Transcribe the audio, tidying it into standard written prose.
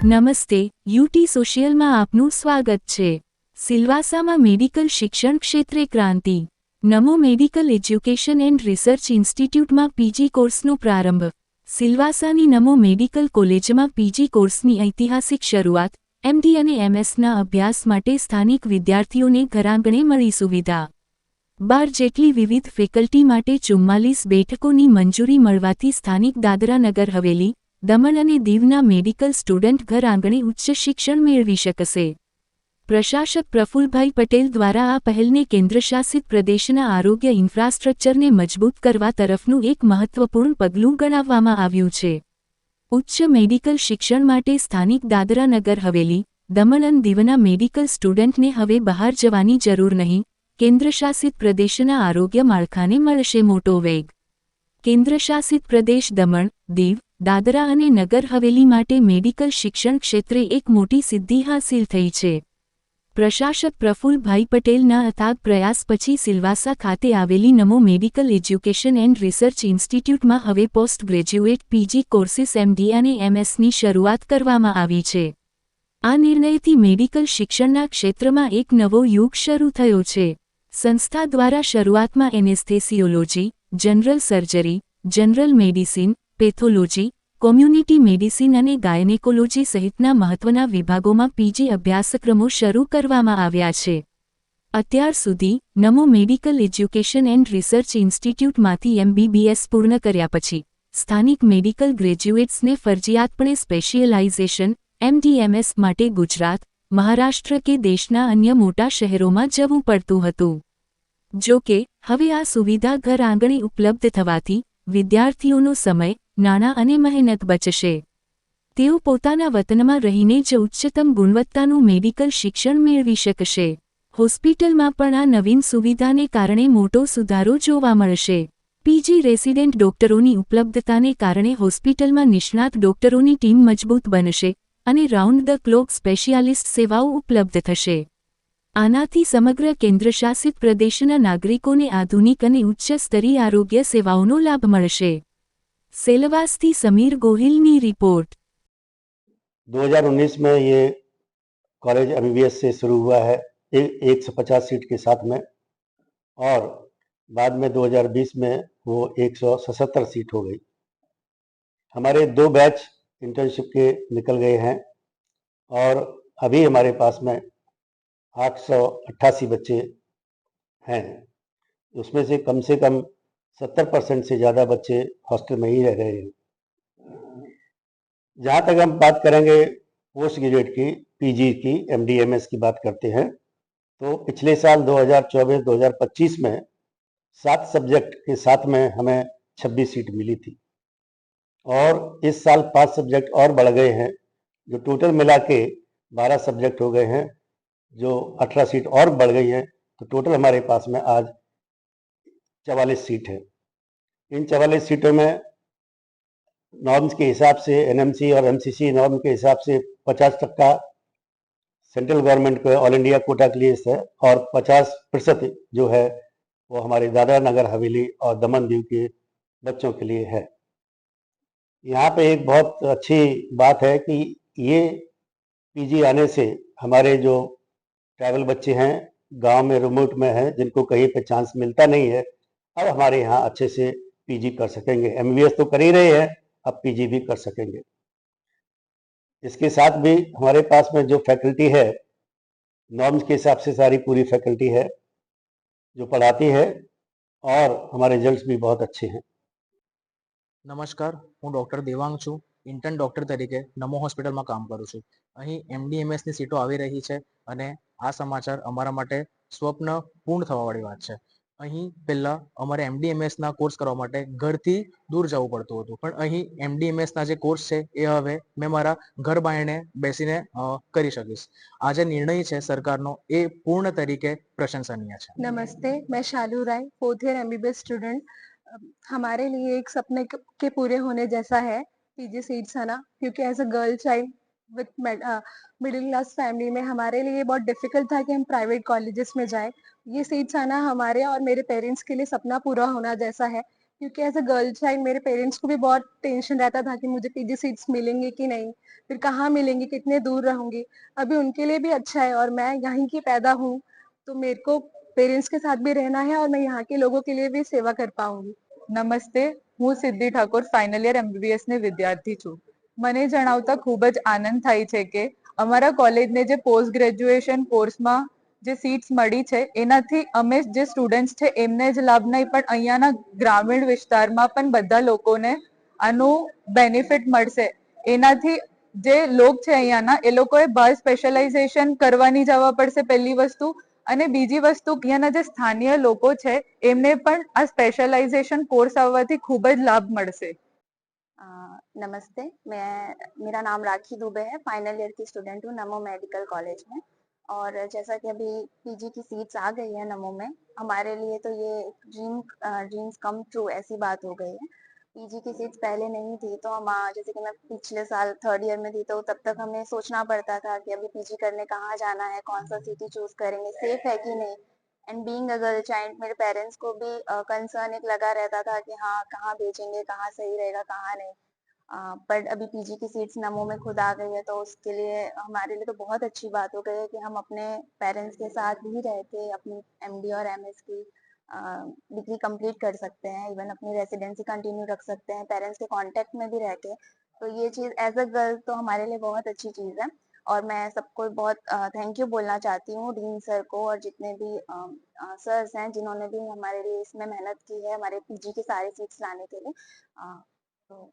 નમસ્તે, યુટી સોશિયલમાં આપનું સ્વાગત છે। સિલવાસામાં મેડિકલ શિક્ષણ ક્ષેત્રે ક્રાંતિ। Namo medical education and research ઇન્સ્ટિટ્યૂટમાં પીજી કોર્સનો પ્રારંભ। સિલવાસાની નમો મેડિકલ કોલેજમાં પીજી કોર્સની ઐતિહાસિક શરૂઆત। એમડી અને એમએસના અભ્યાસ માટે સ્થાનિક વિદ્યાર્થીઓને ઘરાંગણે મળી સુવિધા। 12 જેટલી વિવિધ ફેકલ્ટી માટે 44 બેઠકોની મંજૂરી મળવાથી સ્થાનિક દાદરા નગર હવેલી, દમણ અને દીવના મેડિકલ સ્ટુડન્ટ ઘર આંગણે ઉચ્ચ શિક્ષણ મેળવી શકશે। પ્રશાસક પ્રફુલ્લભાઈ પટેલ દ્વારા આ પહેલને કેન્દ્રશાસિત પ્રદેશના આરોગ્ય ઇન્ફ્રાસ્ટ્રક્ચરને મજબૂત કરવા તરફનું એક મહત્વપૂર્ણ પગલું ગણાવવામાં આવ્યું છે। ઉચ્ચ મેડિકલ શિક્ષણ માટે સ્થાનિક દાદરા નગર હવેલી, દમણ અને દીવના મેડિકલ સ્ટુડન્ટને હવે બહાર જવાની જરૂર નહીં। કેન્દ્રશાસિત પ્રદેશના આરોગ્ય માળખાને મળશે મોટો વેગ। કેન્દ્રશાસિત પ્રદેશ દમણ, દીવ, દાદરા અને નગર હવેલી માટે મેડિકલ શિક્ષણ ક્ષેત્રે એક મોટી સિદ્ધિ હાંસિલ થઈ છે। પ્રશાસક પ્રફુલ્લભાઈ પટેલના અથાગ પ્રયાસ પછી સિલવાસા ખાતે આવેલી નમો મેડિકલ એજ્યુકેશન એન્ડ રિસર્ચ ઇન્સ્ટિટ્યૂટમાં હવે post graduate PG courses MD અને એમએસની શરૂઆત કરવામાં આવી છે। આ નિર્ણયથી મેડિકલ શિક્ષણના ક્ષેત્રમાં એક નવો યુગ શરૂ થયો છે। સંસ્થા દ્વારા શરૂઆતમાં anaesthesiology, general surgery, general medicine, pathology, community medicine અને ગાયનેકોલોજી સહિતના મહત્વના વિભાગોમાં પીજી અભ્યાસક્રમો શરૂ કરવામાં આવ્યા છે। અત્યાર સુધી Namo medical education and research ઇન્સ્ટિટ્યૂટમાંથી એમબીબીએસ પૂર્ણ કર્યા પછી સ્થાનિક મેડિકલ ગ્રેજ્યુએટ્સને ફરજિયાતપણે સ્પેશિયલાઇઝેશન એમડીએમએસ માટે ગુજરાત, મહારાષ્ટ્ર કે દેશના અન્ય મોટા શહેરોમાં જવું પડતું હતું। જો કે હવે આ સુવિધા ઘર આંગણે ઉપલબ્ધ થવાથી વિદ્યાર્થીઓનો સમય, નાણાં અને મહેનત બચશે। તેઓ પોતાના વતનમાં રહીને જ ઉચ્ચતમ ગુણવત્તાનું મેડિકલ શિક્ષણ મેળવી શકશે। હોસ્પિટલમાં પણ આ નવીન સુવિધાને કારણે મોટો સુધારો જોવા મળશે। પીજી રેસિડેન્ટ ડોક્ટરોની ઉપલબ્ધતાને કારણે હોસ્પિટલમાં નિષ્ણાત ડોક્ટરોની ટીમ મજબૂત બનશે અને રાઉન્ડ ધ ક્લોક સ્પેશિયાલિસ્ટ સેવાઓ ઉપલબ્ધ થશે। આનાથી સમગ્ર કેન્દ્રશાસિત પ્રદેશના નાગરિકોને આધુનિક અને ઉચ્ચ સ્તરીય આરોગ્ય સેવાઓનો લાભ મળશે। सेलवास समीर गोहिल नी रिपोर्ट। 2019 में ये कॉलेज एमबीबीएस से शुरू हुआ है 150 सीट के साथ में, और बाद में 2020 में वो 177 सीट हो गई। हमारे 2 बैच इंटर्नशिप के निकल गए हैं और अभी हमारे पास में 888 बच्चे हैं। उसमें से कम 70% से ज़्यादा बच्चे हॉस्टल में ही रह रहे हैं। जहाँ तक हम बात करेंगे पोस्ट ग्रेजुएट की, पीजी की, एमडीएमएस की बात करते हैं, तो पिछले साल 2024-2025 में 7 सब्जेक्ट के साथ में हमें 26 सीट मिली थी, और इस साल 5 सब्जेक्ट और बढ़ गए हैं, जो टोटल मिला के 12 सब्जेक्ट हो गए हैं, जो 18 सीट और बढ़ गई हैं, तो टोटल हमारे पास में आज 44 सीट है। इन 44 सीटों में नॉर्म्स के हिसाब से, एनएमसी और एमसीसी नॉर्म के हिसाब से 50% सेंट्रल गवर्नमेंट को ऑल इंडिया कोटा के लिए है, और 50% जो है वो हमारे दादरा नगर हवेली और दमन दीव के बच्चों के लिए है। यहाँ पे एक बहुत अच्छी बात है कि ये पीजी आने से हमारे जो ट्राइबल बच्चे हैं, गांव में, रिमोट में हैं, जिनको कहीं पे चांस मिलता नहीं है, अब हमारे यहाँ अच्छे से पीजी कर सकेंगे। एमबीबीएस तो कर ही रहे हैं, अब पीजी भी कर सकेंगे। इसके साथ भी हमारे पास में जो फैकल्टी है, नॉर्म्स के हिसाब से सारी पूरी फैकल्टी है जो पढ़ाती है, और हमारे रिजल्ट्स भी बहुत अच्छे हैं। नमस्कार, हूँ डॉक्टर देवांग छूँ। इंटर्न डॉक्टर तरीके नमो हॉस्पिटल में काम करूँ छूँ। अहीं एमडीएमएस ની સીટો આવી રહી છે અને આ સમાચાર અમારા માટે સ્વપ્ન પૂર્ણ થવાવાળી વાત છે। અહીં પહેલા અમારે એમડીએમએસના કોર્સ કરવા માટે ઘરથી દૂર જવું પડતું હતું, પણ અહીં એમડીએમએસના જે કોર્સ છે એ હવે મેં મારા ઘર બાયણે બેસીને કરી શકીશ। આ જે નિર્ણય છે સરકારનો એ પૂર્ણ તરીકે પ્રશંસનીય છે। नमस्ते, मैं शालू राय, 4th ईयर एमबीबीएस स्टूडेंट। हमारे लिए एक सपने के पूरे होने जैसा है पीजी सीट्स आना, क्योंकि as a girl child with middle class family में हमारे लिए बहुत डिफिकल्ट था कि हम प्राइवेट कॉलेजेस में जाएं। ये सीट्स आना हमारे और मेरे पेरेंट्स के लिए सपना पूरा होना जैसा है, क्योंकि एज अ गर्ल चाइल्ड मेरे पेरेंट्स को भी बहुत टेंशन रहता था कि मुझे पीजी सीट्स मिलेंगी कि नहीं, फिर कहाँ मिलेंगी, कितने दूर रहूंगी। अभी उनके लिए भी अच्छा है और मैं यहीं की पैदा हूँ, तो मेरे को पेरेंट्स के साथ भी रहना है और मैं यहाँ के लोगों के लिए भी सेवा कर पाऊंगी। નમસ્તે, હું સિદ્ધિ ઠાકોર ફાઇનલ યર MBBS ની વિદ્યાર્થી છું. મને જણાવતા ખૂબ જ આનંદ થાય છે કે અમારા કોલેજને જે પોસ્ટ ગ્રેજ્યુએશન કોર્સમાં જે સીટ્સ મળી છે એનાથી અમે જે સ્ટુડન્ટ્સ છે એમને જ લાભ નહીં પણ અહીંયાના ગ્રામીણ વિસ્તારમાં પણ બધા લોકોને આનું બેનિફિટ મળશે. એનાથી જે લોક છે અહીંયાના એ લોકોએ બહાર સ્પેશિયલાઇઝેશન કરવાની જવા પડશે પહેલી વસ્તુ, અને બીજી વસ્તુ અહીંયાના જે સ્થાનિય લોકો છે એમને પણ આ સ્પેશિયલાઇઝેશન કોર્સ આવવાથી ખૂબ જ લાભ મળશે. नमस्ते, मेरा नाम राखी दुबे है, फाइनल ईयर की स्टूडेंट हूँ नमो मेडिकल कॉलेज में। और जैसा कि अभी पीजी की सीट्स आ गई है नमो में, हमारे लिए तो ये ड्रीम्स कम ट्रू ऐसी बात हो गई है। पीजी की सीट्स पहले नहीं थी तो हम जैसे कि मैं पिछले साल थर्ड ईयर में थी तो तब तक हमें सोचना पड़ता था कि अभी पीजी करने कहाँ जाना है, कौन सा सिटी चूज करेंगे, सेफ है कि नहीं। And being a girl child मेरे पेरेंट्स को भी कंसर्न एक लगा रहता था कि हाँ कहाँ भेजेंगे, कहाँ सही रहेगा, कहाँ नहीं। बट अभी पीजी की सीट्स नमो में खुद आ गई है तो उसके लिए हमारे लिए तो बहुत अच्छी बात हो गई है कि हम अपने पेरेंट्स के साथ ही रह के अपनी एमडी और एमएस की डिग्री कंप्लीट कर सकते हैं, इवन अपनी रेसिडेंसी कंटिन्यू रख सकते हैं पेरेंट्स के कांटेक्ट में भी रह के। तो ये चीज एज अ गर्ल तो हमारे लिए बहुत अच्छी चीज है। और मैं सबको बहुत थैंक यू बोलना चाहती हूँ डीन सर को और जितने भी सर्स हैं जिन्होंने भी हमारे लिए इसमें मेहनत की है हमारे पीजी की सारी सीट्स लाने के लिए। तो